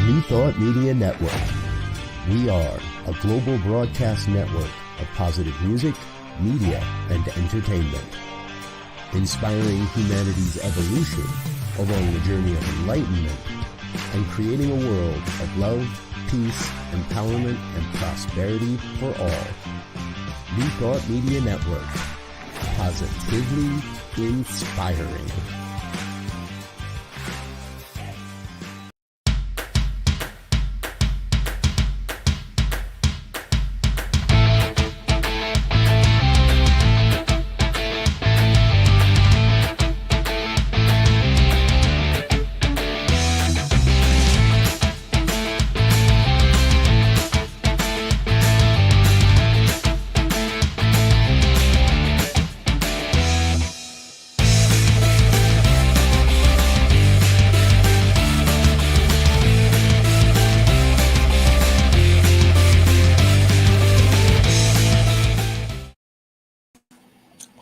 New Thought Media Network. We are a global broadcast network of positive music, media, and entertainment, inspiring humanity's evolution along the journey of enlightenment and creating a world of love, peace, empowerment, and prosperity for all. New Thought Media Network. Positively inspiring.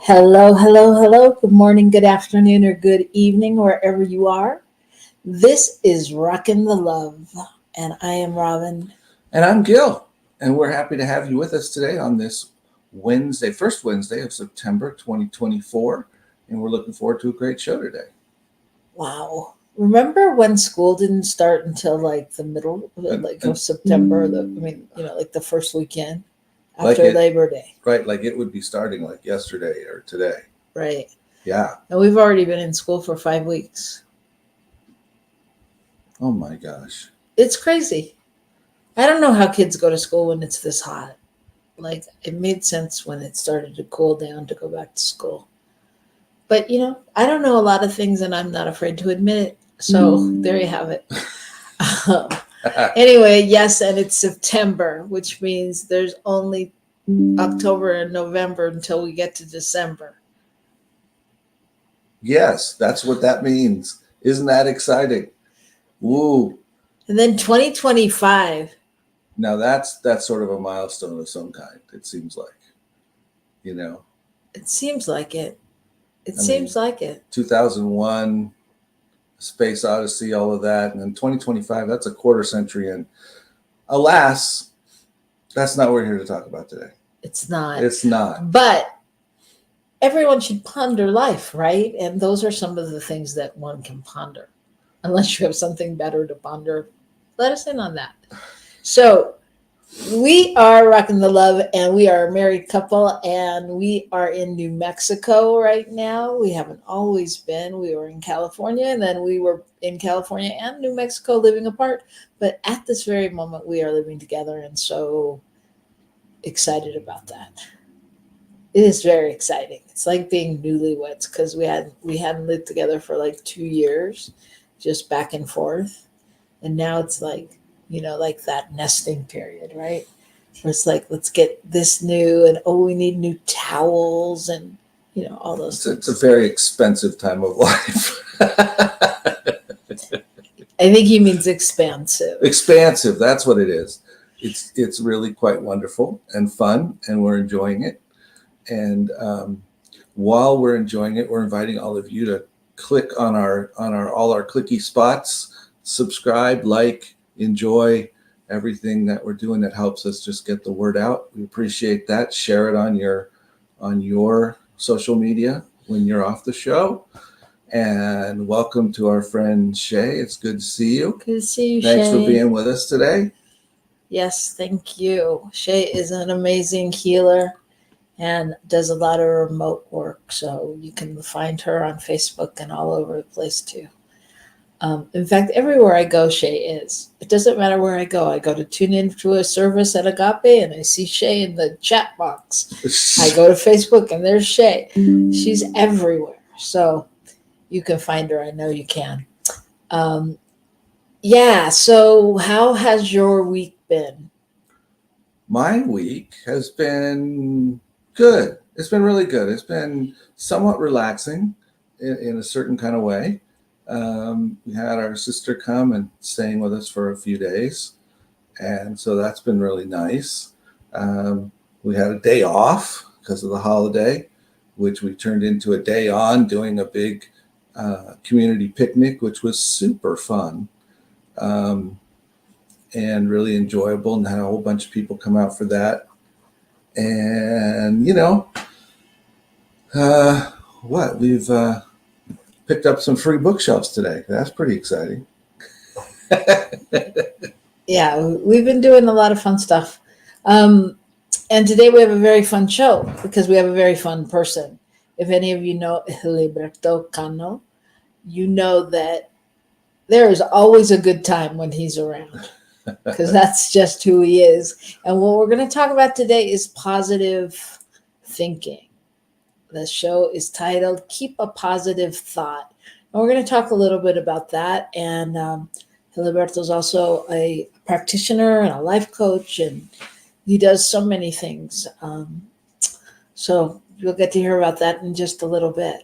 Hello, hello, hello. Good morning, good afternoon, or good evening, wherever you are. This is Rockin the Love, and I am Robyn. And I'm Gil, and we're happy to have you with us today on this Wednesday, first Wednesday of September 2024, and we're looking forward to a great show today. Wow. Remember when school didn't start until like the middle of September, like the first weekend? After Labor Day. Right, like it would be starting like yesterday or today. Right. Yeah. And we've already been in school for 5 weeks. Oh my gosh. It's crazy. I don't know how kids go to school when it's this hot. Like, it made sense when it started to cool down to go back to school. But, I don't know a lot of things and I'm not afraid to admit it. So there you have it. Anyway, yes, and it's September, which means there's only October and November until we get to December. Yes, that's what that means. Isn't that exciting? Woo. And then 2025. Now that's sort of a milestone of some kind, it seems like. It seems like it. It seems like it. 2001, Space Odyssey, all of that. And then 2025, that's a quarter century. And alas, that's not what we're here to talk about today. It's not. It's not. But everyone should ponder life, right? And those are some of the things that one can ponder. Unless you have something better to ponder, let us in on that. So we are Rockin the Love, and we are a married couple, and we are in New Mexico right now. We haven't always been. We were in California, and then we were in California and New Mexico living apart. But at this very moment, we are living together, and so excited about that. It is very exciting. It's like being newlyweds because we hadn't lived together for like 2 years, just back and forth, and now it's like, like that nesting period, right? Where it's like, let's get this new, and we need new towels, and all those things. It's a very expensive time of life. I think he means expansive. Expansive, that's what it is. It's really quite wonderful and fun, and we're enjoying it. And while we're enjoying it, we're inviting all of you to click on all our clicky spots, subscribe, like, enjoy everything that we're doing that helps us just get the word out. We appreciate that. Share it on your social media when you're off the show. And welcome to our friend Shay. It's good to see you. Good to see you, Thanks Shay. for being with us today. Yes, thank you. Shay is an amazing healer and does a lot of remote work. So you can find her on Facebook and all over the place too. In fact, everywhere I go, Shay is. It doesn't matter where I go. I go to tune in to a service at Agape and I see Shay in the chat box. I go to Facebook and there's Shay. She's everywhere. So you can find her. I know you can. So how has your week been? My week has been good. It's been really good. It's been somewhat relaxing in a certain kind of way. We had our sister come and staying with us for a few days. And so that's been really nice. We had a day off because of the holiday, which we turned into a day on doing a big community picnic, which was super fun. and really enjoyable, and had a whole bunch of people come out for that. And we've picked up some free bookshelves today. That's pretty exciting. Yeah, we've been doing a lot of fun stuff. And today we have a very fun show because we have a very fun person. If any of you know Heliberto Cano, you know that there is always a good time when he's around because that's just who he is. And what we're going to talk about today is positive thinking. The show is titled Keep a Positive Thought. And we're going to talk a little bit about that. And Heliberto is also a practitioner and a life coach, and he does so many things. So you'll get to hear about that in just a little bit.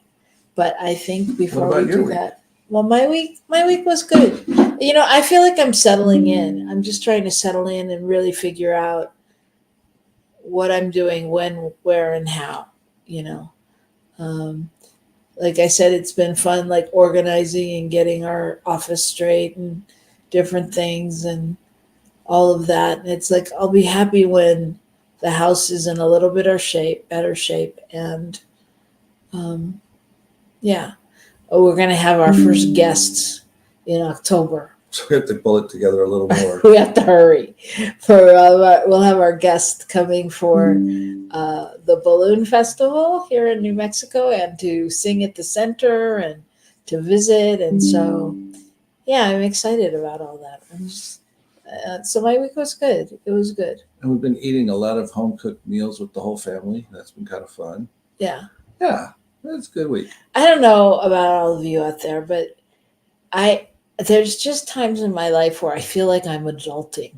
But I think before we do that, well, my week was good. I feel like I'm settling in. I'm just trying to settle in and really figure out what I'm doing, when, where, and how. Like I said, it's been fun, like organizing and getting our office straight and different things and all of that. And it's like, I'll be happy when the house is in a little bit better shape. And we're going to have our first guests in October. So we have to pull it together a little more. We have to hurry. We'll have our guests coming for the Balloon Festival here in New Mexico and to sing at the center and to visit. And so, I'm excited about all that. So my week was good. It was good. And we've been eating a lot of home-cooked meals with the whole family. That's been kind of fun. Yeah. Yeah, that's a good week. I don't know about all of you out there, but there's just times in my life where I feel like I'm adulting.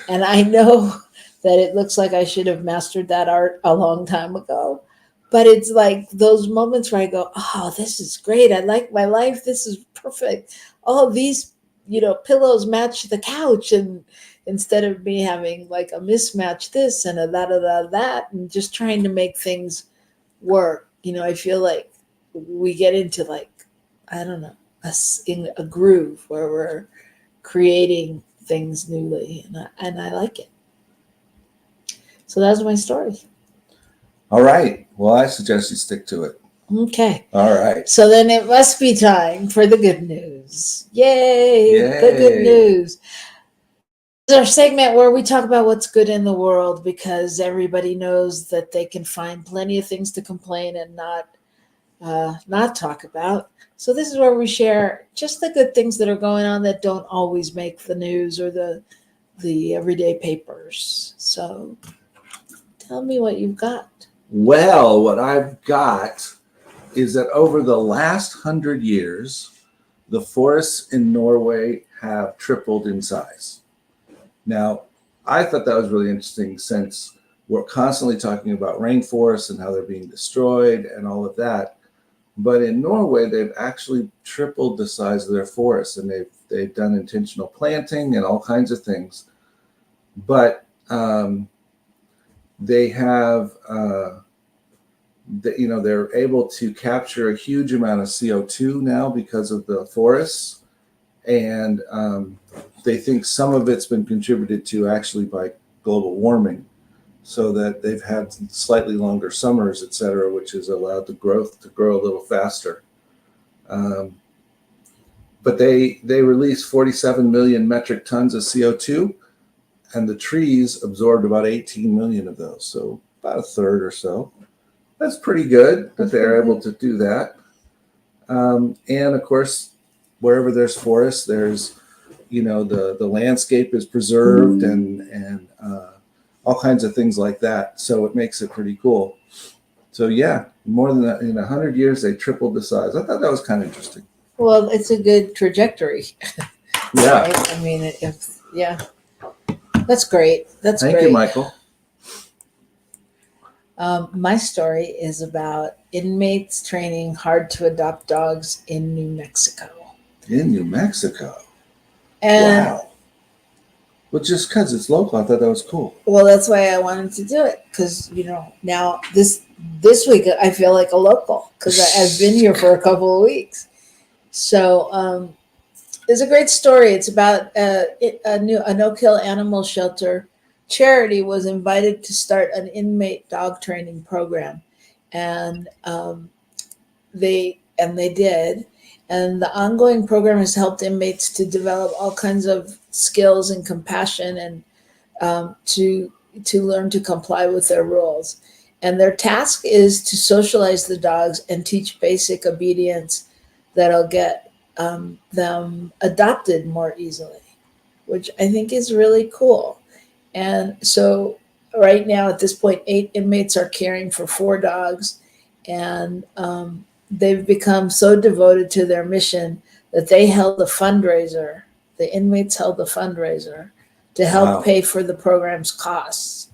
And I know that it looks like I should have mastered that art a long time ago. But it's like those moments where I go, oh, this is great. I like my life. This is perfect. All these, pillows match the couch. And instead of me having like a mismatch this and a that, and just trying to make things work, I feel like we get into like, I don't know, in a groove where we're creating things newly. And I like it. So that's my story. All right. Well, I suggest you stick to it. Okay. All right. So then it must be time for the good news. Yay. The good news. This is our segment where we talk about what's good in the world, because everybody knows that they can find plenty of things to complain and not talk about. So this is where we share just the good things that are going on that don't always make the news or the everyday papers. So tell me what you've got. Well, what I've got is that over the last 100 years, the forests in Norway have tripled in size. Now, I thought that was really interesting since we're constantly talking about rainforests and how they're being destroyed and all of that. But in Norway, they've actually tripled the size of their forests, and they've done intentional planting and all kinds of things. But they have, they're able to capture a huge amount of CO2 now because of the forests. And they think some of it's been contributed to actually by global warming, so that they've had slightly longer summers, et cetera, which has allowed the growth to grow a little faster. But they release 47 million metric tons of CO2, and the trees absorbed about 18 million of those, so about a third or so. That's pretty good that they're able to do that. And of course, wherever there's forests, there's, the landscape is preserved and all kinds of things like that. So it makes it pretty cool. So yeah, more than that, in 100 years, they tripled the size. I thought that was kind of interesting. Well, it's a good trajectory. Yeah. Right? I mean, that's great. That's great. Thank you, Michael. My story is about inmates training hard to adopt dogs in New Mexico. In New Mexico? And wow. Well, just because it's local, I thought that was cool. Well, that's why I wanted to do it, because, now this week I feel like a local, because I've been here for a couple of weeks. So It's a great story. It's about a no-kill animal shelter. Charity was invited to start an inmate dog training program, and they did. And the ongoing program has helped inmates to develop all kinds of skills and compassion, and to learn to comply with their rules. And their task is to socialize the dogs and teach basic obedience that'll get them adopted more easily, which I think is really cool. And so right now at this point, 8 inmates are caring for 4 dogs, and they've become so devoted to their mission that they held a fundraiser. The inmates held a fundraiser to help pay for the program's costs.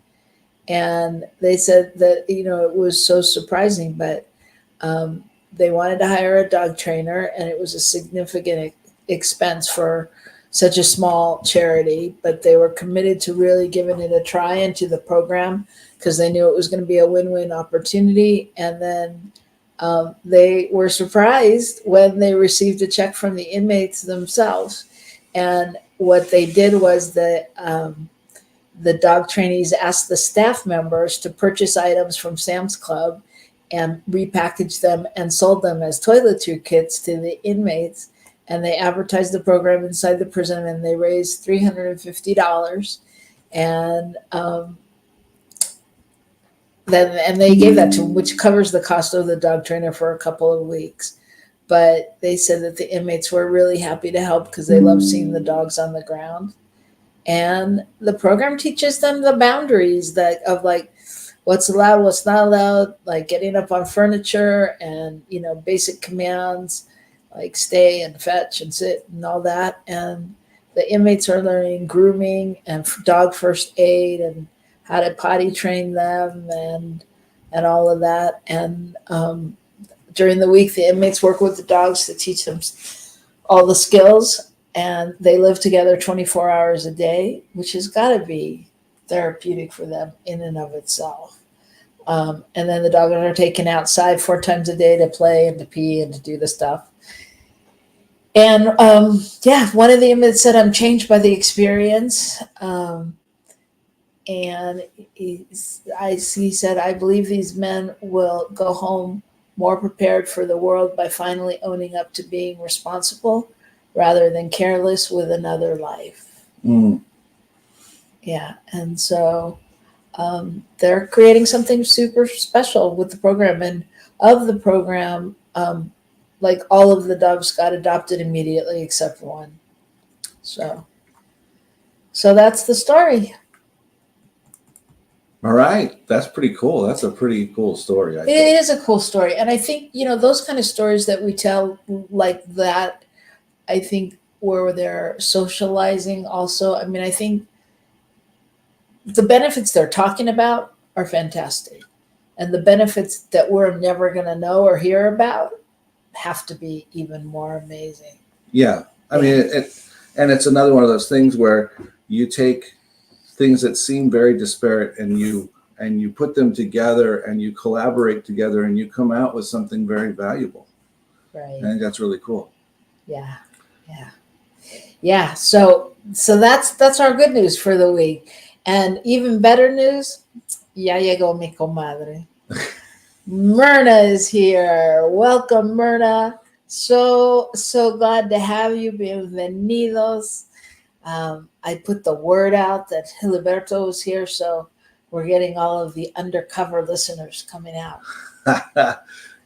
And they said that, it was so surprising, but they wanted to hire a dog trainer, and it was a significant expense for such a small charity, but they were committed to really giving it a try into the program because they knew it was going to be a win-win opportunity. And then they were surprised when they received a check from the inmates themselves. And what they did was that the dog trainees asked the staff members to purchase items from Sam's Club and repackage them and sold them as toiletry kits to the inmates. And they advertised the program inside the prison, and they raised $350. And then they gave that to them, which covers the cost of the dog trainer for a couple of weeks. But they said that the inmates were really happy to help because they love seeing the dogs on the ground. And the program teaches them the boundaries of what's allowed, what's not allowed, like getting up on furniture and, basic commands like stay and fetch and sit and all that. And the inmates are learning grooming and dog first aid and how to potty train them and all of that. And during the week, the inmates work with the dogs to teach them all the skills. And they live together 24 hours a day, which has got to be therapeutic for them in and of itself. And then the dogs are taken outside 4 times a day to play and to pee and to do the stuff. And one of the inmates said, "I'm changed by the experience." And he said, "I believe these men will go home more prepared for the world by finally owning up to being responsible rather than careless with another life." Yeah. And so they're creating something super special with the program. And of the program, all of the dogs got adopted immediately except one. So that's the story. All right. That's pretty cool. That's a pretty cool story. It is a cool story. And I think, those kind of stories that we tell like that, I think where they're socializing also. I mean, I think the benefits they're talking about are fantastic. And the benefits that we're never going to know or hear about have to be even more amazing. Yeah. I mean, it's another one of those things where you take things that seem very disparate and you put them together and you collaborate together and you come out with something very valuable. Right. I think that's really cool. Yeah. So that's our good news for the week. And even better news, ya llegó mi comadre. Myrna is here. Welcome, Myrna. So glad to have you. Bienvenidos. I put the word out that Heliberto was here, so we're getting all of the undercover listeners coming out.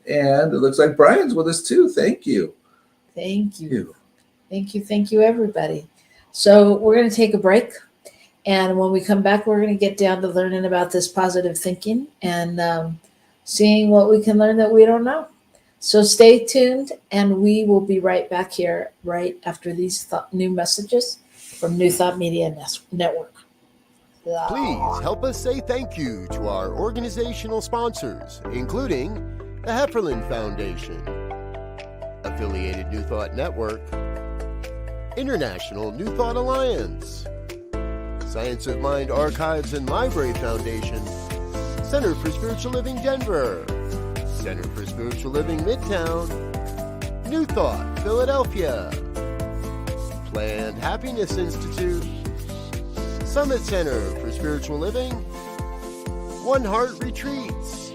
And it looks like Brian's with us too. Thank you. Thank you, everybody. So we're going to take a break. And when we come back, we're going to get down to learning about this positive thinking and seeing what we can learn that we don't know. So stay tuned, and we will be right back here right after these new messages from New Thought Media Network. Please help us say thank you to our organizational sponsors, including the Hefferland Foundation, Affiliated New Thought Network, International New Thought Alliance, Science of Mind Archives and Library Foundation, Center for Spiritual Living Denver, Center for Spiritual Living Midtown, New Thought Philadelphia, Planned Happiness Institute, Summit Center for Spiritual Living, One Heart Retreats,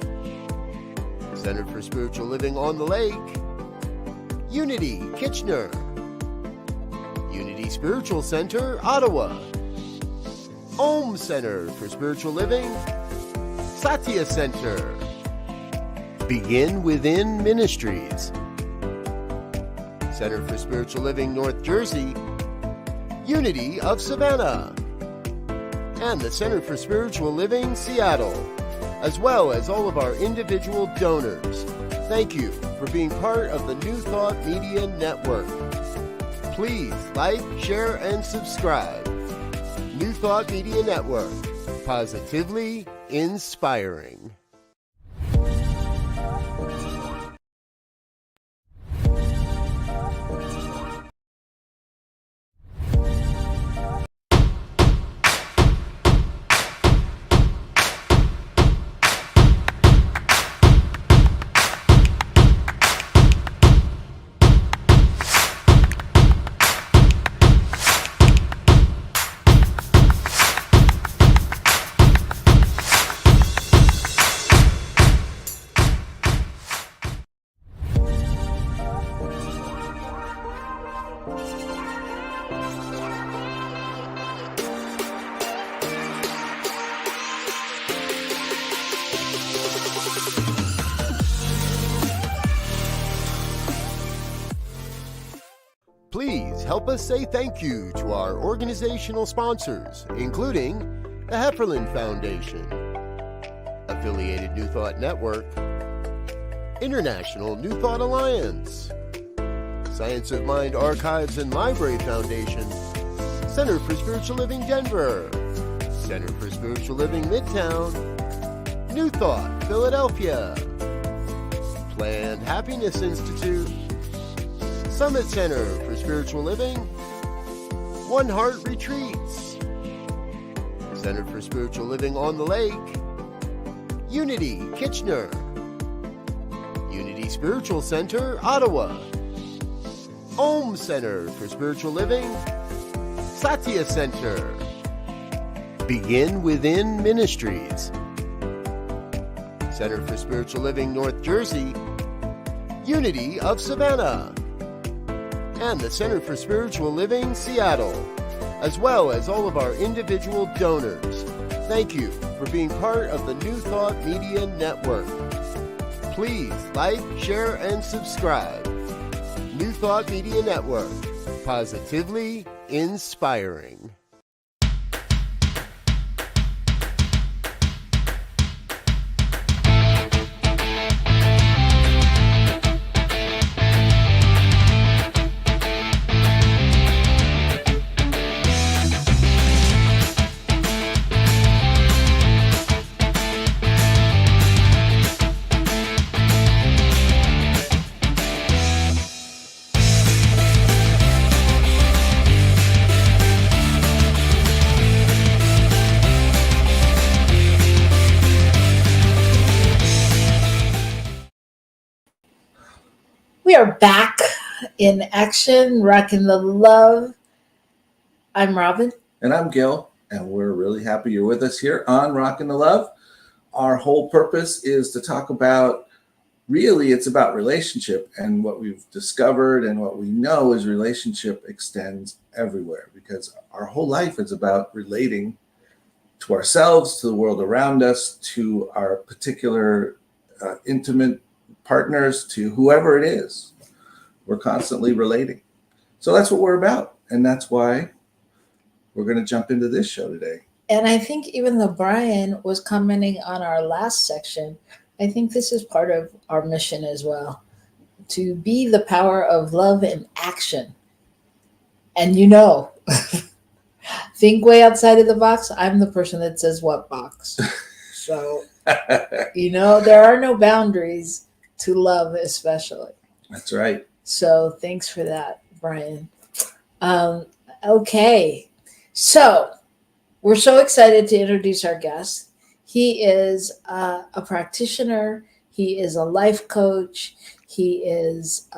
Center for Spiritual Living on the Lake, Unity Kitchener, Unity Spiritual Center, Ottawa, Om Center for Spiritual Living, Satya Center, Begin Within Ministries, Center for Spiritual Living, North Jersey, Unity of Savannah, and the Center for Spiritual Living, Seattle, as well as all of our individual donors. Thank you for being part of the New Thought Media Network. Please like, share, and subscribe. New Thought Media Network, positively inspiring. Please help us say thank you to our organizational sponsors, including the Heffernan Foundation, Affiliated New Thought Network, International New Thought Alliance, Science of Mind Archives and Library Foundation, Center for Spiritual Living Denver, Center for Spiritual Living Midtown, New Thought Philadelphia, Planned Happiness Institute, Summit Center for Spiritual Living, One Heart Retreats, Center for Spiritual Living on the Lake, Unity Kitchener, Unity Spiritual Center, Ottawa, Om Center for Spiritual Living, Satya Center, Begin Within Ministries, Center for Spiritual Living, North Jersey, Unity of Savannah, and the Center for Spiritual Living, Seattle, as well as all of our individual donors. Thank you for being part of the New Thought Media Network. Please like, share, and subscribe. New Thought Media Network, positively inspiring. We are back in action, Rockin the Love. I'm Robyn. And I'm Gil, and we're really happy you're with us here on Rockin the Love. Our whole purpose is to talk about, really, it's about relationship, and what we've discovered and what we know is relationship extends everywhere, because our whole life is about relating to ourselves, to the world around us, to our particular intimate partners, to whoever it is. We're constantly relating. So that's what we're about. And that's why we're going to jump into this show today. And I think even though Brian was commenting on our last section, I think this is part of our mission as well, to be the power of love in action. And think way outside of the box. I'm the person that says what box. So, there are no boundaries to love, especially. That's right. So thanks for that, Brian. Okay. So we're so excited to introduce our guest. He is a practitioner. He is a life coach. He is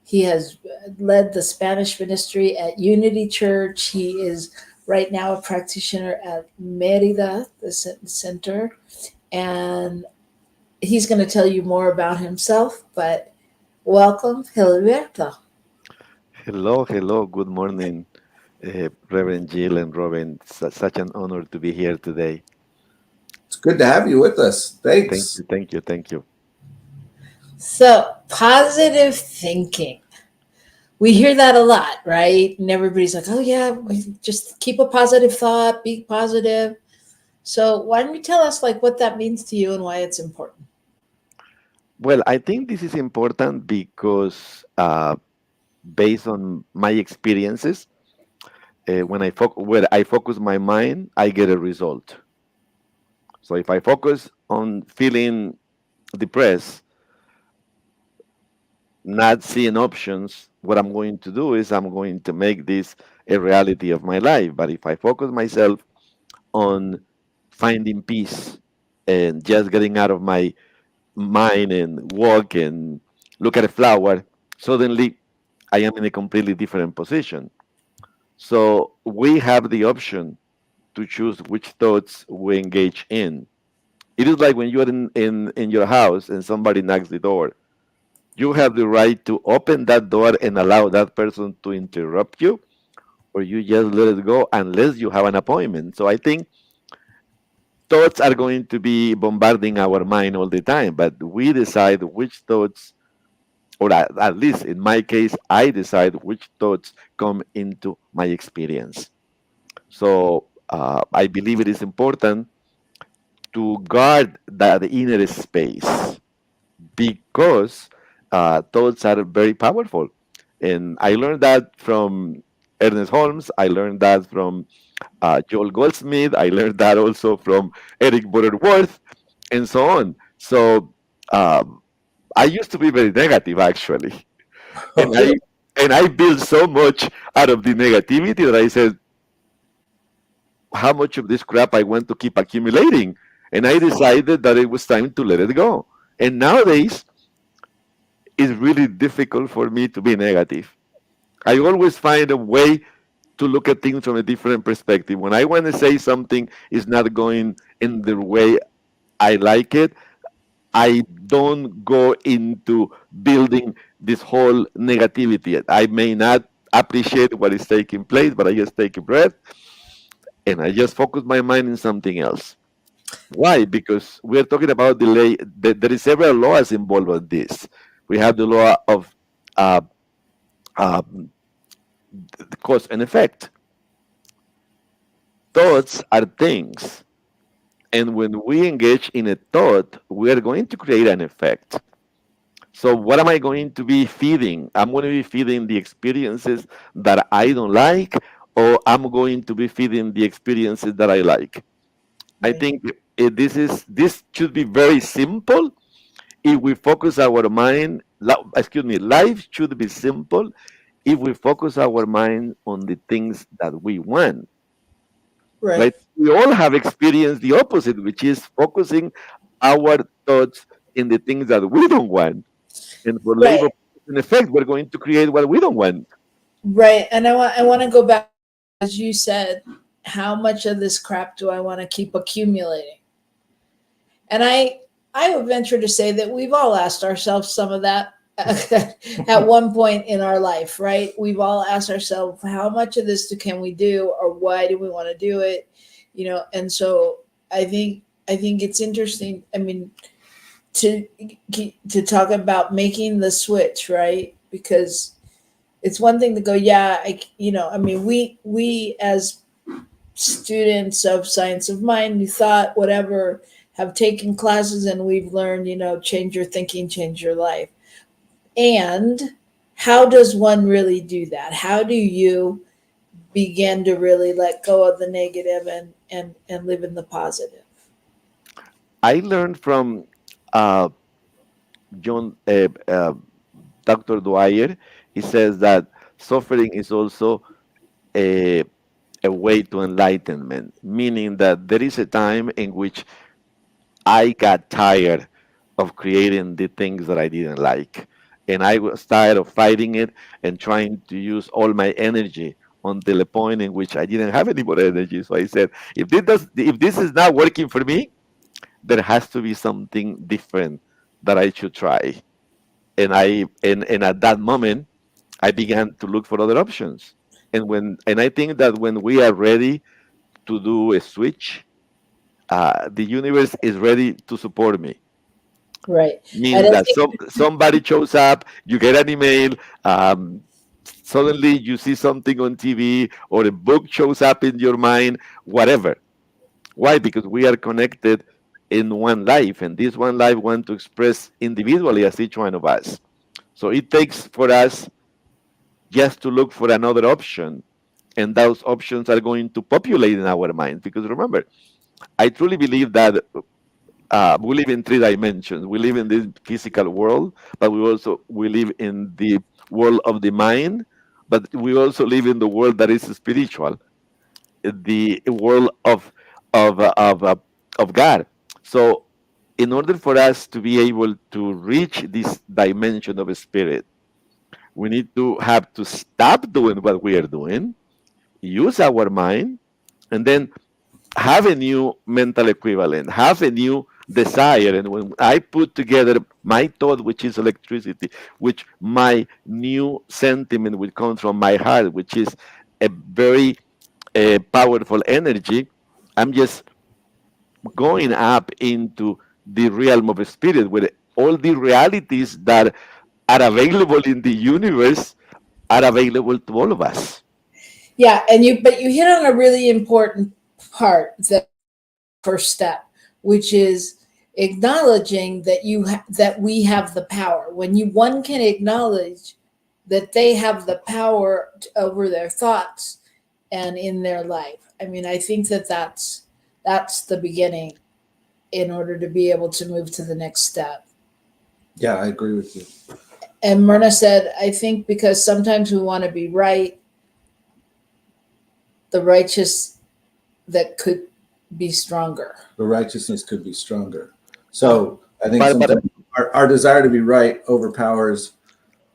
He has led the Spanish ministry at Unity Church. He is right now a practitioner at Merida, the center, and he's going to tell you more about himself. But welcome, Heliberto. Hello, hello. Good morning, Reverend Gil and Robyn. Such an honor to be here today. It's good to have you with us. Thanks. Thank you. So, positive thinking. We hear that a lot, right? And everybody's like, oh, yeah, just keep a positive thought, be positive. So, why don't you tell us like what that means to you and why it's important? Well, I think this is important because based on my experiences, when I focus my mind, I get a result. So if I focus on feeling depressed, not seeing options, what I'm going to do is I'm going to make this a reality of my life. But if I focus myself on finding peace and just getting out of my mind and walk and look at a flower, suddenly I am in a completely different position. So we have the option to choose which thoughts we engage in. It is like when you're in your house and somebody knocks the door. You have the right to open that door and allow that person to interrupt you, or you just let it go unless you have an appointment. So I think thoughts are going to be bombarding our mind all the time, but we decide which thoughts, or at least in my case, I decide which thoughts come into my experience. So I believe it is important to guard that inner space because thoughts are very powerful. And I learned that from Ernest Holmes. I learned that from Joel Goldsmith. I learned that also from Eric Butterworth, and so on. So I used to be very negative, actually, and I built so much out of the negativity that I said, how much of this crap I want to keep accumulating, and I decided that it was time to let it go. And nowadays, it's really difficult for me to be negative. I always find a way to look at things from a different perspective. When I want to say something is not going in the way I like it, I don't go into building this whole negativity. I may not appreciate what is taking place, but I just take a breath and I just focus my mind in something else. Why? Because we're talking about delay. There is several laws involved in this. We have the law of uh, uh, cause and effect. Thoughts are things. And when we engage in a thought, we are going to create an effect. So what am I going to be feeding? I'm going to be feeding the experiences that I don't like, or I'm going to be feeding the experiences that I like. I think this should be very simple. If we focus our mind, life should be simple if we focus our mind on the things that we want. Right? We all have experienced the opposite, which is focusing our thoughts in the things that we don't want. And for labor, in effect, we're going to create what we don't want. Right. And I want to go back, as you said, how much of this crap do I want to keep accumulating? And I would venture to say that we've all asked ourselves some of that at one point in our life, right? We've all asked ourselves, how much of this can we do, or why do we want to do it? You know, and so I think it's interesting. I mean, to talk about making the switch, right? Because it's one thing to go, we as students of science of mind, we thought, whatever, have taken classes and we've learned, change your thinking, change your life. And how does one really do that? How do you begin to really let go of the negative and live in the positive? I learned from Dr. Dwyer. He says that suffering is also a way to enlightenment, meaning that there is a time in which I got tired of creating the things that I didn't like. And I was tired of fighting it and trying to use all my energy until a point in which I didn't have any more energy. So I said, if this is not working for me, there has to be something different that I should try. And at that moment, I began to look for other options. And I think that when we are ready to do a switch, the universe is ready to support me. Right. And Means I that think, somebody shows up, you get an email, um, suddenly you see something on TV, or a book shows up in your mind, whatever. Why? Because we are connected in one life, and this one life want to express individually as each one of us. So it takes for us just to look for another option, and those options are going to populate in our mind. Because remember, I truly believe that we live in three dimensions. We live in this physical world, but we live in the world of the mind, but we also live in the world that is spiritual, the world of uh, of uh, of God. So, in order for us to be able to reach this dimension of spirit, we need to have to stop doing what we are doing, use our mind, and then have a new mental equivalent, have a new desire. And when I put together my thought, which is electricity, which my new sentiment will come from my heart, which is a very powerful energy, I'm just going up into the realm of spirit where all the realities that are available in the universe are available to all of us. yeah, but you hit on a really important part, the first step, which is acknowledging that that we have the power. When one can acknowledge that they have the power over their thoughts and in their life. I mean, I think that that's the beginning in order to be able to move to the next step. Yeah, I agree with you. And Myrna said, I think because sometimes we want to be right, the righteous that could be stronger. The righteousness could be stronger. So I think But sometimes our desire to be right overpowers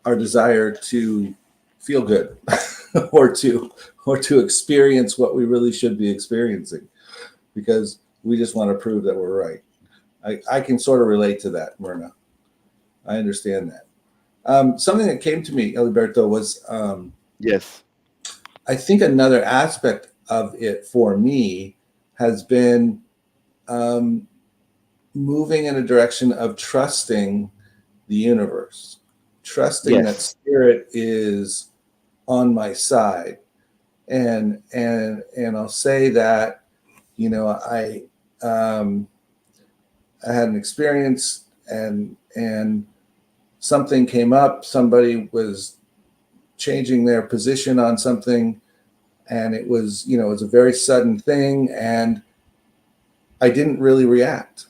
our desire to feel good or to experience what we really should be experiencing, because we just want to prove that we're right. I can sort of relate to that, Myrna. I understand that. Something that came to me, Heliberto, was yes, I think another aspect of it for me has been moving in a direction of trusting the universe, trusting that yes, spirit is on my side. And I'll say that, you know, I had an experience and something came up, somebody was changing their position on something, and it was, you know, it was a very sudden thing, and I didn't really react.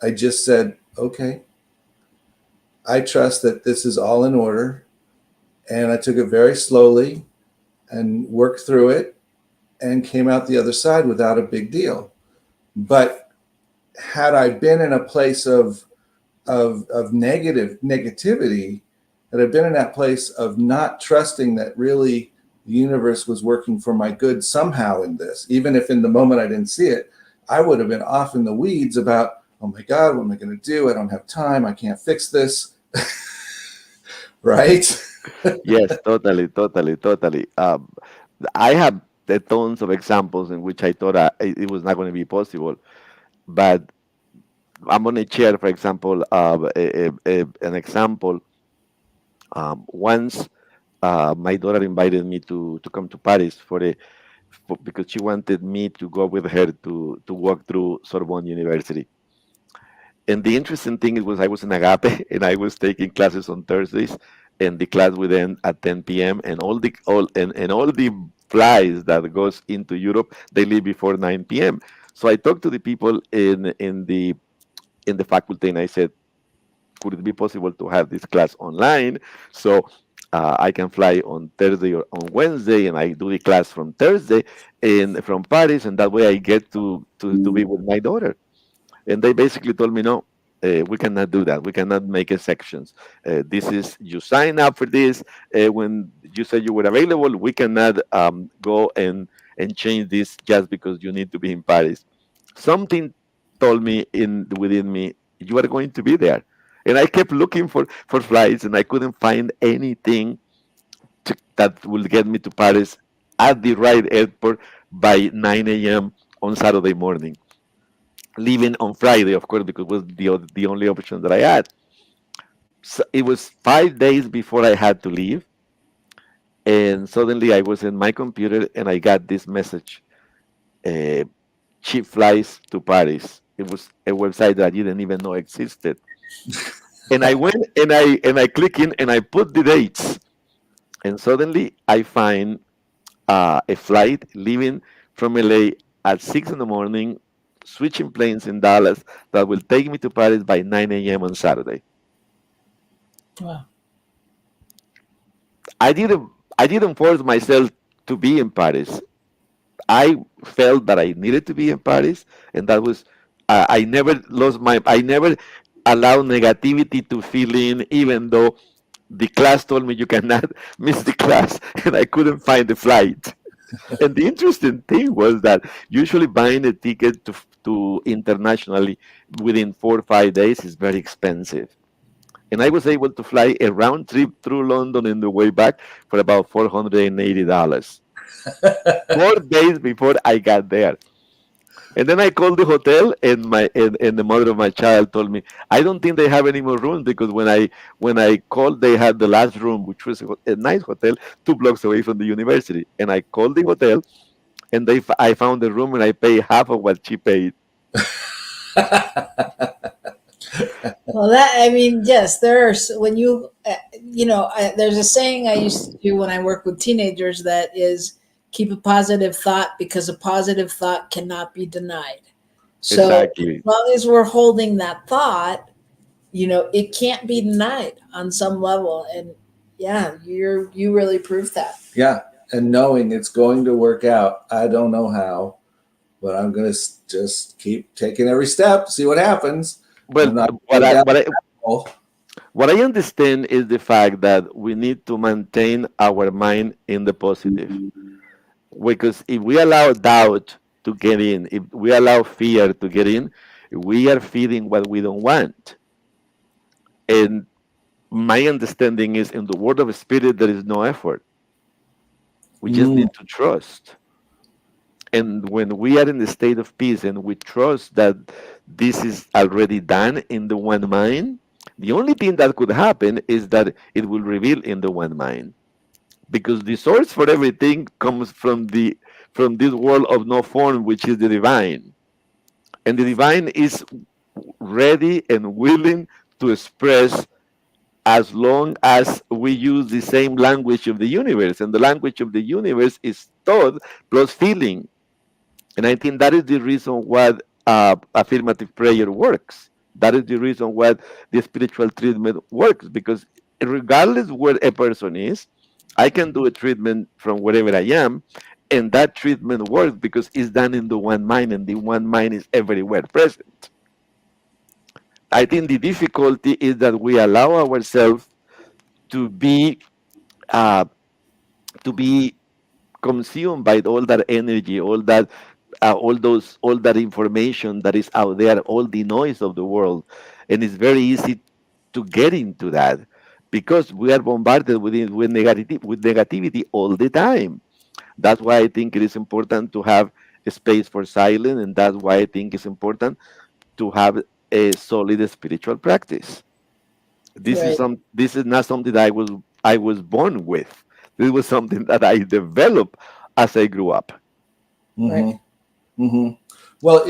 I just said, okay, I trust that this is all in order. And I took it very slowly and worked through it and came out the other side without a big deal. But had I been in a place of negativity, had I been in that place of not trusting that really the universe was working for my good somehow in this, even if in the moment I didn't see it, I would have been off in the weeds about, oh my God, what am I going to do? I don't have time. I can't fix this. Right? yes, totally. I have the tons of examples in which I thought it was not going to be possible, but I'm going to share, for example, an example. Once my daughter invited me to come to Paris because she wanted me to go with her to walk through Sorbonne University. And the interesting thing was I was in Agape and I was taking classes on Thursdays, and the class would end at 10 p.m. and all the flights that goes into Europe, they leave before 9 p.m. So I talked to the people in the faculty, and I said, could it be possible to have this class online? So I can fly on Thursday or on Wednesday, and I do the class from Thursday and from Paris, and that way I get to be with my daughter. And they basically told me no. We cannot do that. We cannot make exceptions. This is you sign up for this when you said you were available. We cannot go and change this just because you need to be in Paris. Something told me within me you are going to be there, and I kept looking for flights, and I couldn't find anything that will get me to Paris at the right airport by 9 a.m. on Saturday morning. Leaving on Friday, of course, because it was the only option that I had. So it was 5 days before I had to leave, and suddenly I was in my computer and I got this message: uh, cheap flights to Paris. It was a website that I didn't even know existed. And I went and I click in and I put the dates, and suddenly I find a flight leaving from LA at 6 in the morning, switching planes in Dallas that will take me to Paris by 9 a.m. on Saturday. Wow. I didn't I didn't force myself to be in Paris. I felt that I needed to be in Paris, and that was I never allowed negativity to fill in, even though the class told me you cannot miss the class, and I couldn't find the flight. And the interesting thing was that usually buying a ticket to internationally within 4 or 5 days is very expensive. And I was able to fly a round trip through London and the way back for about $480. 4 days before I got there. And then I called the hotel, and and the mother of my child told me, I don't think they have any more rooms, because when I called, they had the last room, which was a nice hotel 2 blocks away from the university. And I called the hotel, and I found the room, and I paid half of what she paid. Well, yes, when there's a saying I used to do when I work with teenagers that is, keep a positive thought, because a positive thought cannot be denied. So Exactly. as long as we're holding that thought, it can't be denied on some level. And yeah, you really proved that. Yeah. And knowing it's going to work out. I don't know how, but I'm going to just keep taking every step, see what happens. Well, I'm not what going I, down what I, that hole. what I understand is the fact that we need to maintain our mind in the positive. Because if we allow doubt to get in, if we allow fear to get in, we are feeding what we don't want. And my understanding is, in the world of spirit, there is no effort. We just Mm. need to trust. And when we are in the state of peace and we trust that this is already done in the one mind, the only thing that could happen is that it will reveal in the one mind. Because the source for everything comes from this world of no form, which is the divine. And the divine is ready and willing to express, as long as we use the same language of the universe. And the language of the universe is thought plus feeling. And I think that is the reason why affirmative prayer works. That is the reason why the spiritual treatment works, because regardless where a person is, I can do a treatment from wherever I am, and that treatment works because it's done in the one mind, and the one mind is everywhere present. I think the difficulty is that we allow ourselves to be uh, to be consumed by all that energy, all that information that is out there, all the noise of the world, and it's very easy to get into that because we are bombarded with negativity all the time. That's why I think it is important to have a space for silence, and that's why I think it's important to have a solid spiritual practice. Right. This is not something that I was born with. This was something that I developed as I grew up. Mm-hmm. Mm-hmm. Well,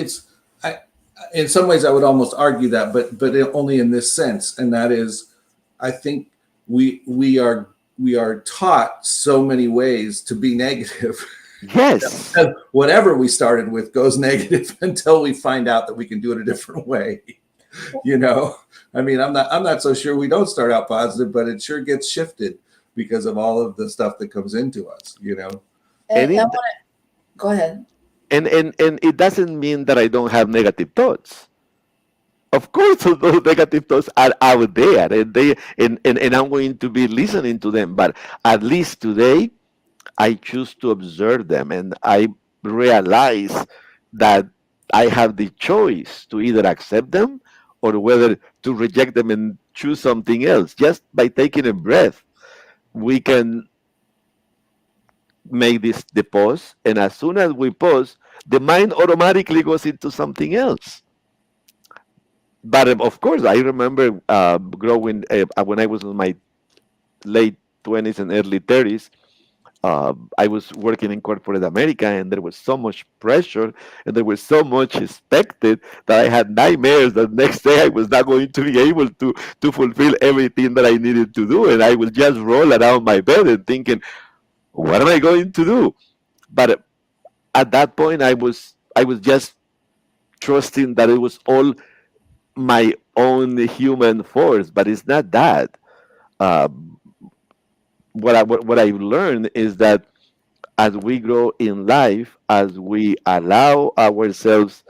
in some ways I would almost argue that, but only in this sense, and that is, I think we are taught so many ways to be negative. Yes. Whatever we started with goes negative until we find out that we can do it a different way. I mean, I'm not so sure we don't start out positive, but it sure gets shifted because of all of the stuff that comes into us. And it, Go ahead. and it doesn't mean that I don't have negative thoughts. of course, those negative thoughts are out there, and I'm going to be listening to them. But at least today, I choose to observe them, and I realize that I have the choice to either accept them or whether to reject them and choose something else. Just by taking a breath, we can make this the pause, and as soon as we pause, the mind automatically goes into something else. But of course, I remember growing when I was in my late 20s and early 30s. I was working in corporate America, and there was so much pressure, and there was so much expected that I had nightmares that next day I was not going to be able to fulfill everything that I needed to do, and I would just roll around my bed and thinking, "What am I going to do?" But at that point, I was just trusting that it was all my own human force, but it's not that. Uh, what I learned is that as we grow in life, as we allow ourselves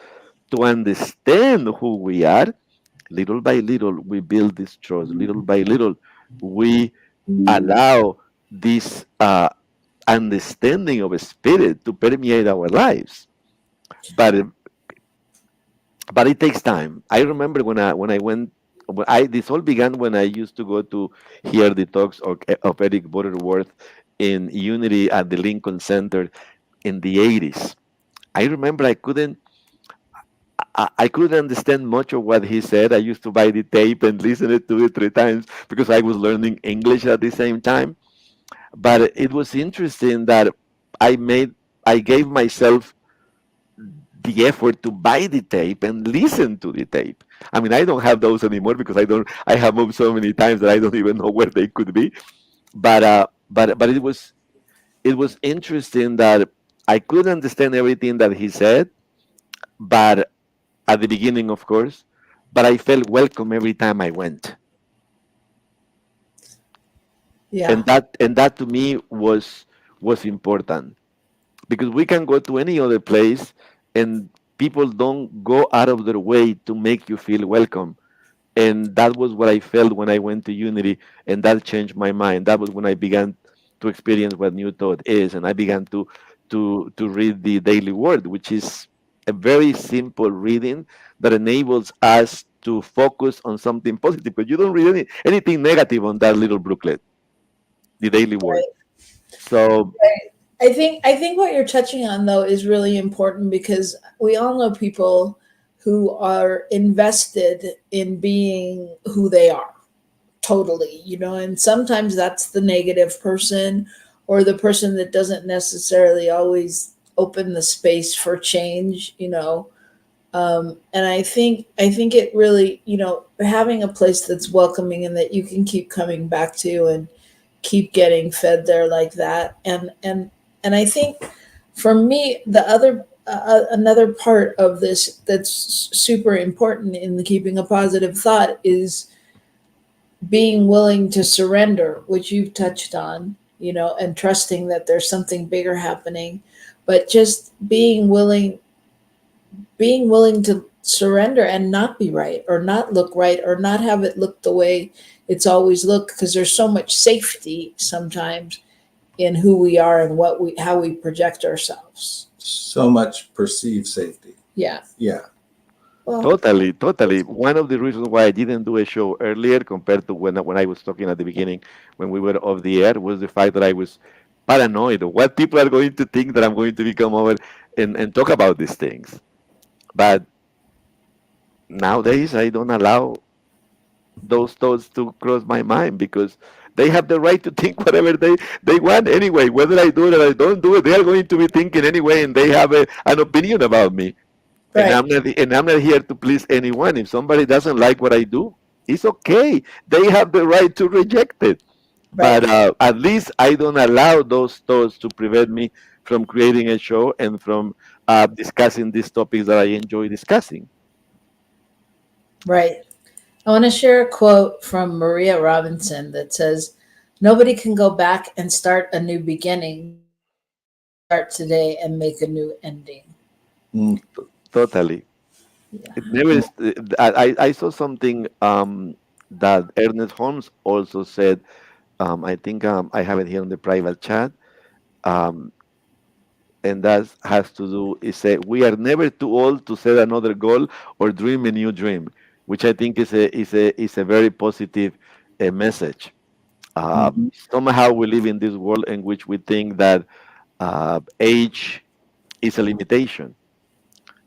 to understand who we are, little by little we build this trust. Little by little, we allow this understanding of a spirit to permeate our lives. But it takes time. I remember when I went. This all began when I used to go to hear the talks of Eric Butterworth in Unity at the Lincoln Center in the 80s. I remember I couldn't understand much of what he said. I used to buy the tape and listen it to it 3 times because I was learning English at the same time. But it was interesting that I made I gave myself the effort to buy the tape and listen to the tape. I mean, I don't have those anymore because I have moved so many times that I don't even know where they could be. But it was interesting that I couldn't understand everything that he said, but at the beginning, of course, but I felt welcome every time I went. Yeah. And that to me was important, because we can go to any other place and people don't go out of their way to make you feel welcome. And that was what I felt when I went to Unity, and that changed my mind. That was when I began to experience what New Thought is, and I began to read the Daily Word, which is a very simple reading that enables us to focus on something positive. But you don't read anything negative on that little booklet, the Daily Word. Right. So Right. I think what you're touching on though is really important because we all know people who are invested in being who they are totally, and sometimes that's the negative person or the person that doesn't necessarily always open the space for change. And I think it really, having a place that's welcoming and that you can keep coming back to and keep getting fed there like that. And I think for me, the other another part of this that's super important in the keeping a positive thought is being willing to surrender, which you've touched on, and trusting that there's something bigger happening, but just being willing to surrender and not be right or not look right or not have it look the way it's always looked, because there's so much safety sometimes in who we are and how we project ourselves. So much perceived safety. Yeah. Yeah. Well, totally, totally. One of the reasons why I didn't do a show earlier compared to when I was talking at the beginning, when we were off the air, was the fact that I was paranoid of what people are going to think that I'm going to become over and talk about these things. But nowadays, I don't allow those thoughts to cross my mind, because they have the right to think whatever they want anyway. Whether I do it or I don't do it, they are going to be thinking anyway, and they have an opinion about me. And right, I'm not here to please anyone. If somebody doesn't like what I do, it's okay. They have the right to reject it. right, But at least I don't allow those thoughts to prevent me from creating a show and from discussing these topics that I enjoy discussing. right. I want to share a quote from Maria Robinson that says, "Nobody can go back and start a new beginning, start today and make a new ending." Mm. Totally. Yeah. It never is, I saw something that Ernest Holmes also said. I think I have it here on the private chat. Um, and that has to do is say we are never too old to set another goal or dream a new dream, which I think is a very positive message. Mhm. Somehow we live in this world in which we think that age is a limitation.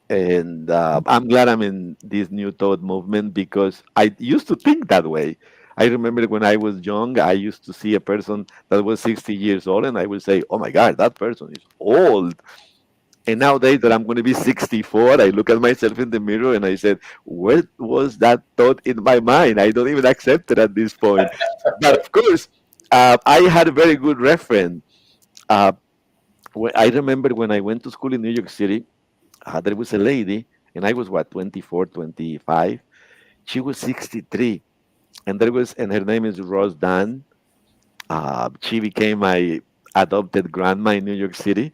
And I'm glad I'm in this new thought movement because I used to think that way. I remember when I was young, I used to see a person that was 60 years old, and I would say, "Oh my God, that person is old." And nowadays that I'm going to be 64, I look at myself in the mirror and I said, "Where was that thought in my mind? I don't even accept it at this point." But of course, I had a very good reference. Uh, I remember when I went to school in New York City, there was a lady, and I was what, 24, 25. She was 63, and her name is Rose Dan. She became my adopted grandma in New York City.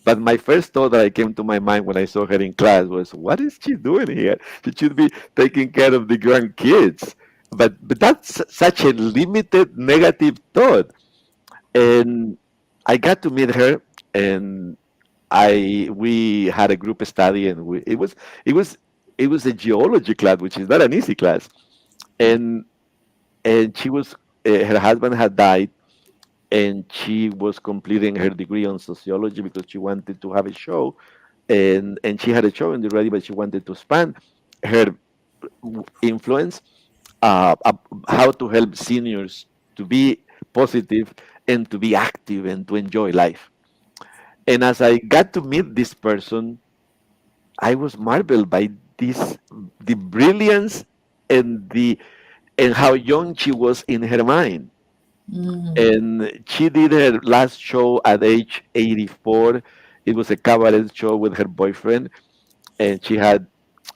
But my first thought that I came to my mind when I saw her in class was, what is she doing here? She should be taking care of the grandkids. But that's such a limited negative thought. And I got to meet her, and I we had a group study, and it was it was a geology class, which is not an easy class. And she was her husband had died, and she was completing her degree on sociology because she wanted to have a show, and she had a show in the radio, but she wanted to expand her influence, how to help seniors to be positive and to be active and to enjoy life. And as I got to meet this person, I was marveled by this, the brilliance and the and how young she was in her mind. Mm. And she did her last show at age 84. It was a cabaret show with her boyfriend, and she had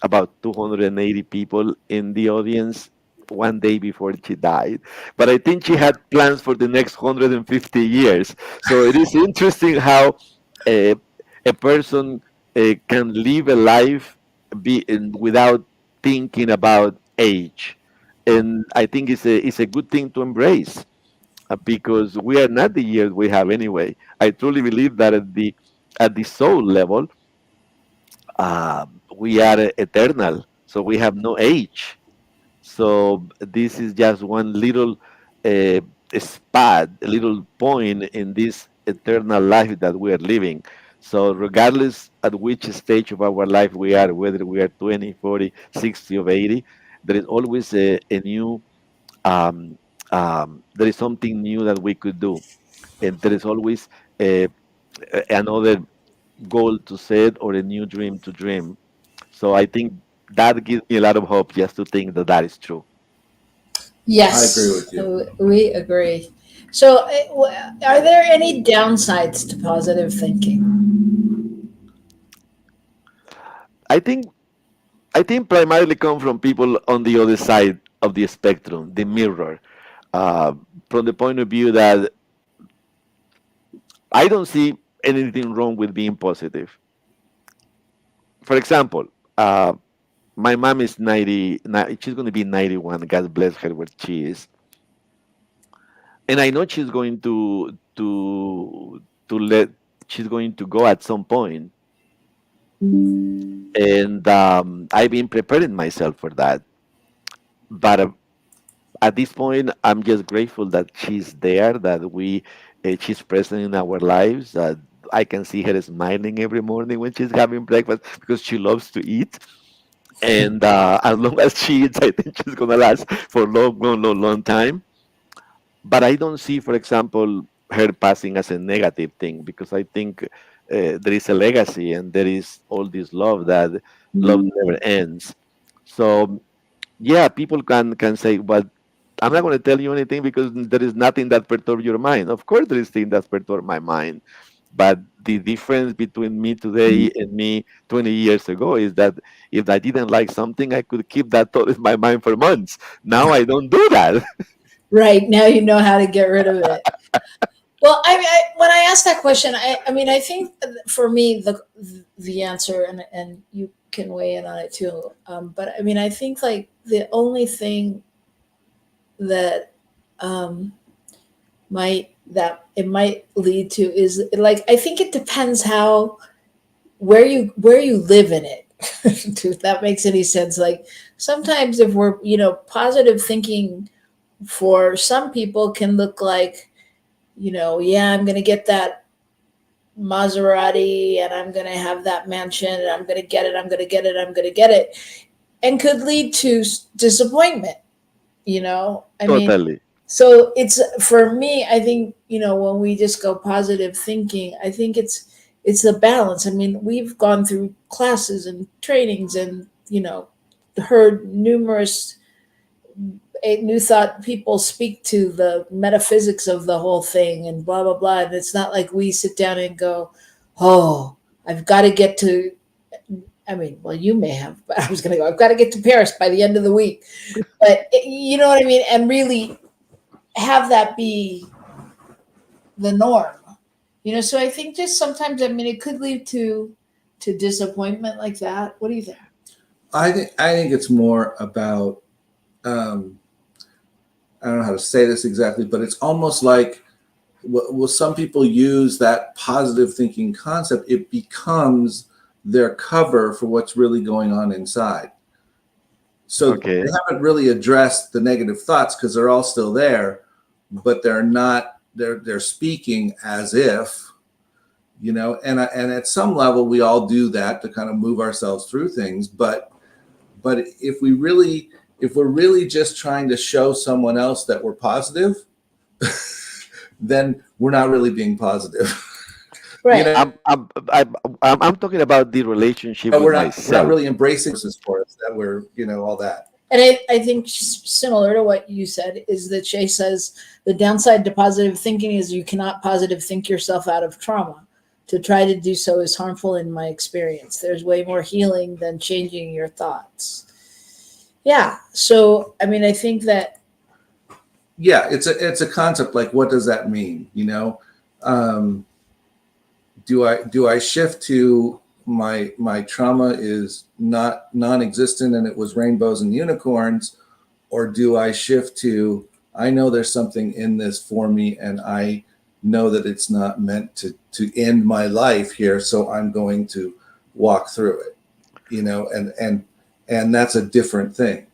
about 280 people in the audience one day before she died. But I think she had plans for the next 150 years. So it is interesting how uh, a person can live a life without thinking about age. And I think it's a good thing to embrace, because we are not the years we have anyway. I truly believe that at the soul level, we are eternal, so we have no age. So this is just one little uh, spot, a little point in this eternal life that we are living. So regardless at which stage of our life we are, whether we are 20, 40, 60, or 80, there is always a new, um, there is something new that we could do. And there is always uh, another goal to set or a new dream to dream. So I think that gives me a lot of hope just to think that that is true. I agree Yes, with you. we agree. So, are there any downsides to positive thinking? I think I think primarily come from people on the other side of the spectrum, the mirror, uh, from the point of view that I don't see anything wrong with being positive. For example, uh, my mom is 90. She's going to be 91. God bless her where she is, and I know to let she's going to go at some point, and I've been preparing myself for that. But at this point, I'm just grateful that she's there, that she's present in our lives. That I can see her smiling every morning when she's having breakfast because she loves to eat. And as long as she eats, I think she's gonna last for a long, long, long, long time. But I don't see, for example, her passing as a negative thing because I think there is a legacy and there is all this love that love never ends. So yeah, people can say, "Well, I'm not going to tell you anything because there is nothing that perturbs your mind." Of course, there is things that perturb my mind, but the difference between me today and me 20 years ago is that if I didn't like something, I could keep that thought in my mind for months. Now I don't do that. Right now, you know how to get rid of it. Well, when I ask that question, I mean, I think for me, the answer, and you can weigh in on it too. But I mean, I think like the only thing that it might lead to is like, I think it depends where you live in it. If that makes any sense. Like sometimes if we're, positive thinking for some people can look like, yeah, I'm going to get that Maserati and I'm going to have that mansion and I'm going to get it, and could lead to disappointment, I mean, Totally. so it's, for me, I think, when we just go positive thinking, I think it's the balance. I mean, we've gone through classes and trainings and, heard numerous New Thought people speak to the metaphysics of the whole thing and blah, blah, blah. And it's not like we sit down and go, oh, I've got to get to, I mean, well, you may have, but I was going to go, I've got to get to Paris by the end of the week. But you know what I mean? And really have that be the norm, so I think just sometimes, I mean, it could lead to disappointment like that. What do you think? I think it's more about, I don't know how to say this exactly, but it's almost like, well, some people use that positive thinking concept. It becomes their cover for what's really going on inside. So Okay. they haven't really addressed the negative thoughts because they're all still there, but they're speaking as if, and at some level we all do that to kind of move ourselves through things. But if we're really just trying to show someone else that we're positive, then we're not really being positive. Right. I'm talking about the relationship But with we're not myself. really embracing this for us, that we're, all that. And I think similar to what you said is that Shay says the downside to positive thinking is you cannot positive think yourself out of trauma. To try to do so is harmful in my experience. There's way more healing than changing your thoughts. Yeah. So, I mean, I think that. Yeah, it's a concept. Like, what does that mean? Do I shift to my trauma is not non-existent and it was rainbows and unicorns, or do I shift to, I know there's something in this for me and I know that it's not meant to end my life here, so I'm going to walk through it, and that's a different thing.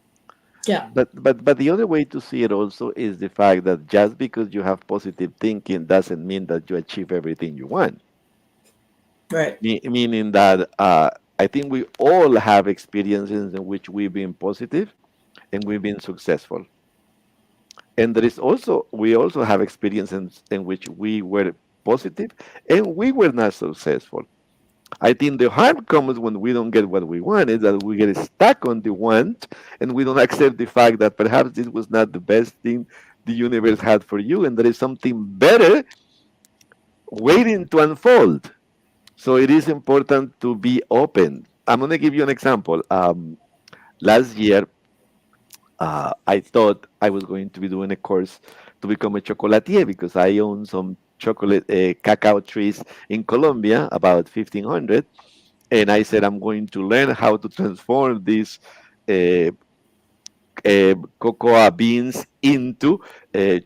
Yeah. But the other way to see it also is the fact that just because you have positive thinking doesn't mean that you achieve everything you want. Right. Meaning that I think we all have experiences in which we've been positive and we've been successful. And we also have experiences in which we were positive and we were not successful. I think the harm comes when we don't get what we want, is that we get stuck on the want and we don't accept the fact that perhaps this was not the best thing the universe had for you and there is something better waiting to unfold. So it is important to be open. I'm going to give you an example. Last year, I thought I was going to be doing a course to become a chocolatier because I own some chocolate cacao trees in Colombia, about 1,500. And I said, I'm going to learn how to transform these uh, cocoa beans into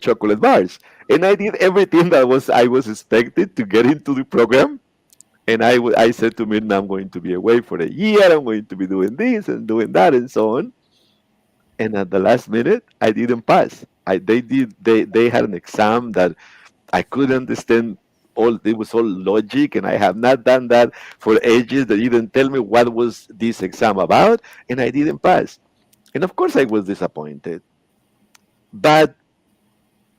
chocolate bars. And I did everything that I was expected to get into the program. And I said to Mirna, I'm going to be away for a year. I'm going to be doing this and doing that and so on. And at the last minute, I didn't pass. They had an exam that I couldn't understand. It was all logic, and I have not done that for ages. They didn't tell me what was this exam about, and I didn't pass. And of course, I was disappointed. But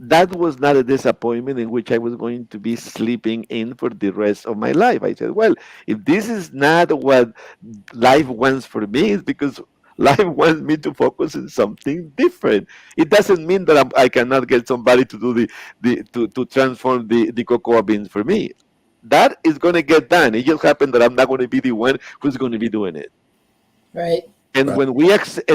that was not a disappointment in which I was going to be sleeping in for the rest of my life. I said, well, if this is not what life wants for me, it's because life wants me to focus on something different. It doesn't mean that I cannot get somebody to do to transform the cocoa beans for me. That is going to get done. It just happened that I'm not going to be the one who's going to be doing it. Right. And when we accept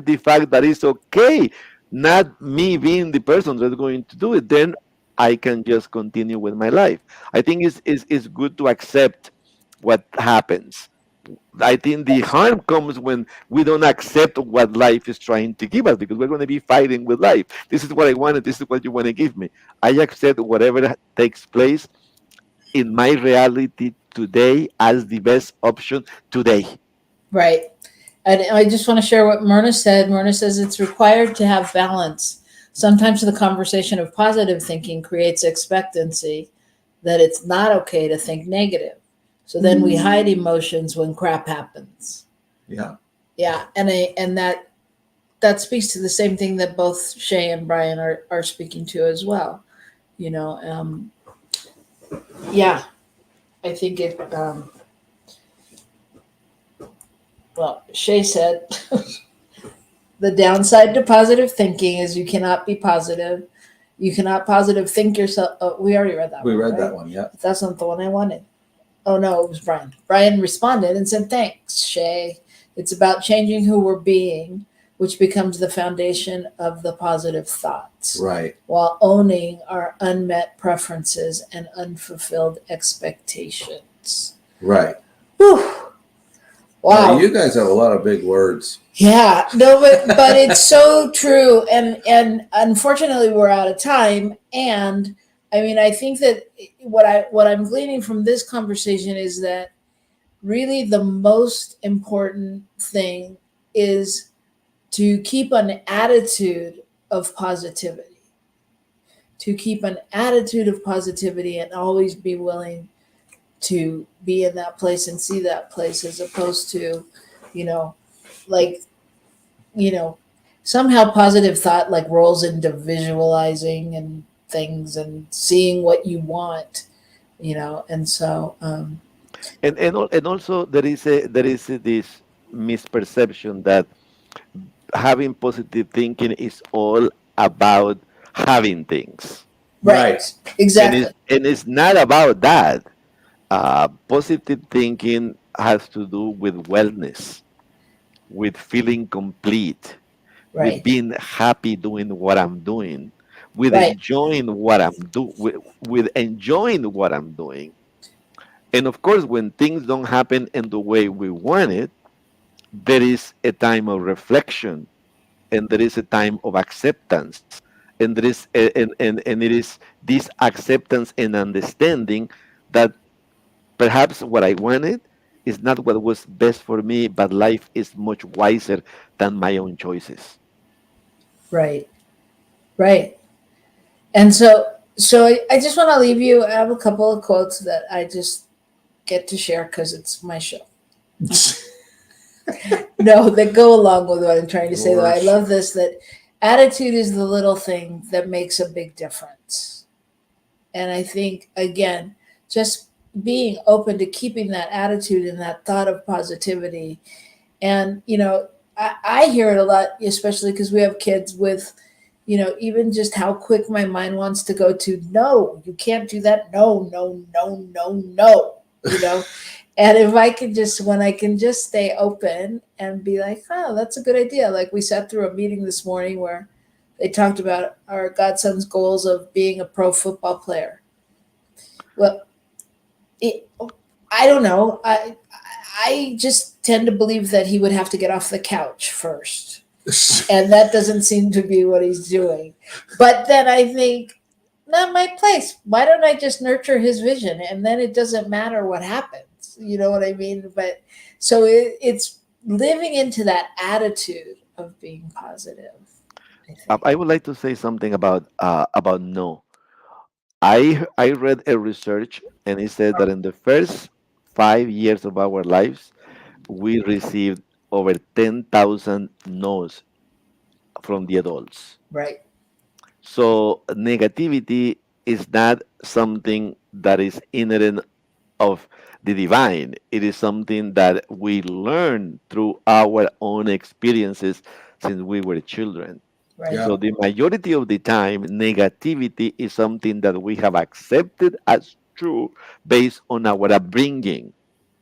the fact that it's okay, not me being the person that's going to do it, then I can just continue with my life. I think it's good to accept what happens. I think the harm comes when we don't accept what life is trying to give us, because we're going to be fighting with life. This is what I wanted. This is what you want to give me. I accept whatever takes place in my reality today as the best option today. Right. And I just want to share what Myrna said. Myrna says it's required to have balance. Sometimes the conversation of positive thinking creates expectancy that it's not okay to think negative. So then we hide emotions when crap happens. Yeah. Yeah. And that speaks to the same thing that both Shay and Brian are speaking to as well. You know, yeah, I think it, well, Shay said, the downside to positive thinking is you cannot be positive. You cannot positive think yourself. Oh, we already read that We one. read right? that one. Yeah. That's not the one I wanted. Oh, no, it was Brian. Brian responded and said, thanks, Shay. It's about changing who we're being, which becomes the foundation of the positive thoughts, Right. while owning our unmet preferences and unfulfilled expectations. Right. Whew. Wow. Now, you guys have a lot of big words. Yeah, no, but it's so true, and unfortunately we're out of time. And I mean, I think that what I'm gleaning from this conversation is that really the most important thing is to keep an attitude of positivity, and always be willing to be in that place and see that place, as opposed to, like, somehow positive thought like rolls into visualizing and things and seeing what you want, and so And also there is this misperception that having positive thinking is all about having things, right, exactly, and it's not about that. Positive thinking has to do with wellness, with feeling complete, with right, being happy doing what I'm doing, with right, enjoying what I'm doing, with enjoying what I'm doing. And of course, when things don't happen in the way we want it, there is a time of reflection, and there is a time of acceptance, and there is and it is this acceptance and understanding that perhaps what I wanted is not what was best for me, but life is much wiser than my own choices. right, right. And so I just want to leave you. I have a couple of quotes that I just get to share because it's my show. No, that go along with what I'm trying to say, though. I love this, that attitude is the little thing that makes a big difference. And I think, again, just being open to keeping that attitude and that thought of positivity. And, I hear it a lot, especially because we have kids with, even just how quick my mind wants to go to, no, you can't do that. No, no, no, no, no, And if when I can just stay open and be like, oh, that's a good idea. Like we sat through a meeting this morning where they talked about our godson's goals of being a pro football player. Well, I don't know. I just tend to believe that he would have to get off the couch first. And that doesn't seem to be what he's doing. But then I think, not my place. Why don't I just nurture his vision? And then it doesn't matter what happens. You know what I mean? But so it's living into that attitude of being positive. I would like to say something about no. I read a research, and it said that in the first 5 years of our lives, we received over 10,000 no's from the adults. Right. So negativity is not something that is inherent of the divine. It is something that we learn through our own experiences since we were children. Right. Yeah. So the majority of the time, negativity is something that we have accepted as true based on our upbringing.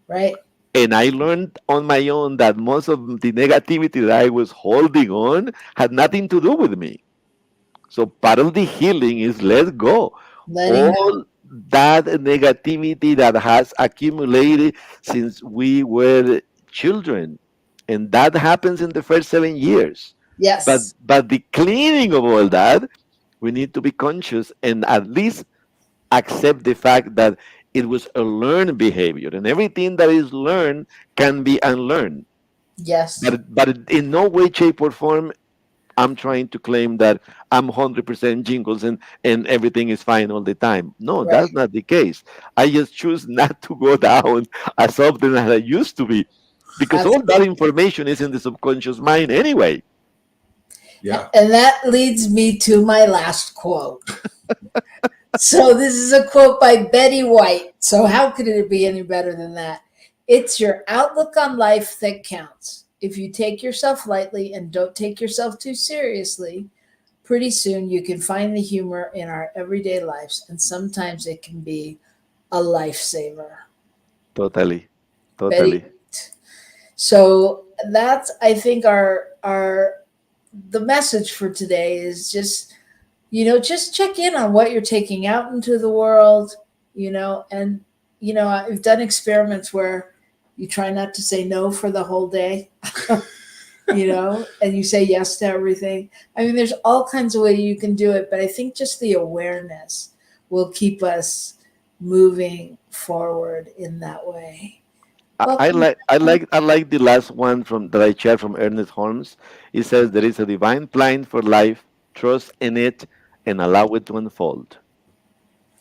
Right. And I learned on my own that most of the negativity that I was holding on had nothing to do with me. So part of the healing is let go. Letting go. All that negativity that has accumulated since we were children. And that happens in the first 7 years. Yes. But the cleaning of all that, we need to be conscious and at least accept the fact that it was a learned behavior, and everything that is learned can be unlearned. Yes. But in no way, shape, or form I'm trying to claim that I'm 100% jingles and everything is fine all the time. No, Right. that's not the case. I just choose not to go down as often as I used to be, because all that information is in the subconscious mind anyway. Yeah. And that leads me to my last quote. So this is a quote by Betty White. So how could it be any better than that? It's your outlook on life that counts. If you take yourself lightly and don't take yourself too seriously, pretty soon you can find the humor in our everyday lives. And sometimes it can be a lifesaver. Totally. Betty. So that's, I think, the message for today is just, just check in on what you're taking out into the world, and, I've done experiments where you try not to say no for the whole day, and you say yes to everything. I mean, there's all kinds of ways you can do it, but I think just the awareness will keep us moving forward in that way. I like the last one that I shared from Ernest Holmes. He says there is a divine plan for life, trust in it, and allow it to unfold.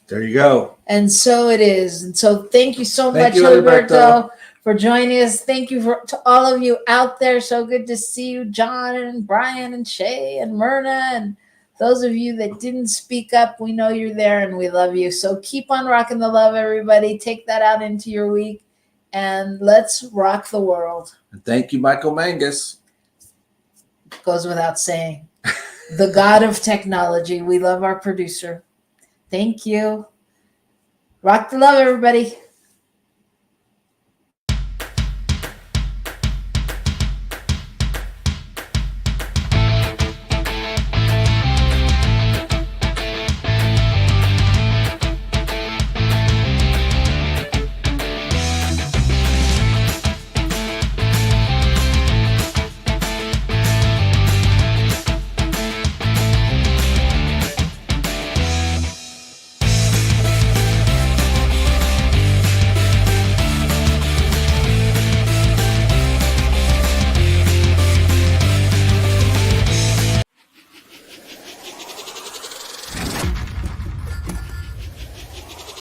There you go. And so it is. And so thank you so much, Heliberto, for joining us. Thank you to all of you out there. So good to see you, John and Brian and Shay and Myrna, and those of you that didn't speak up. We know you're there and we love you. So keep on rocking the love, everybody. Take that out into your week and let's rock the world. And thank you, Michael Mangus. Goes without saying. The God of technology. We love our producer. Thank you. Rock the love, everybody.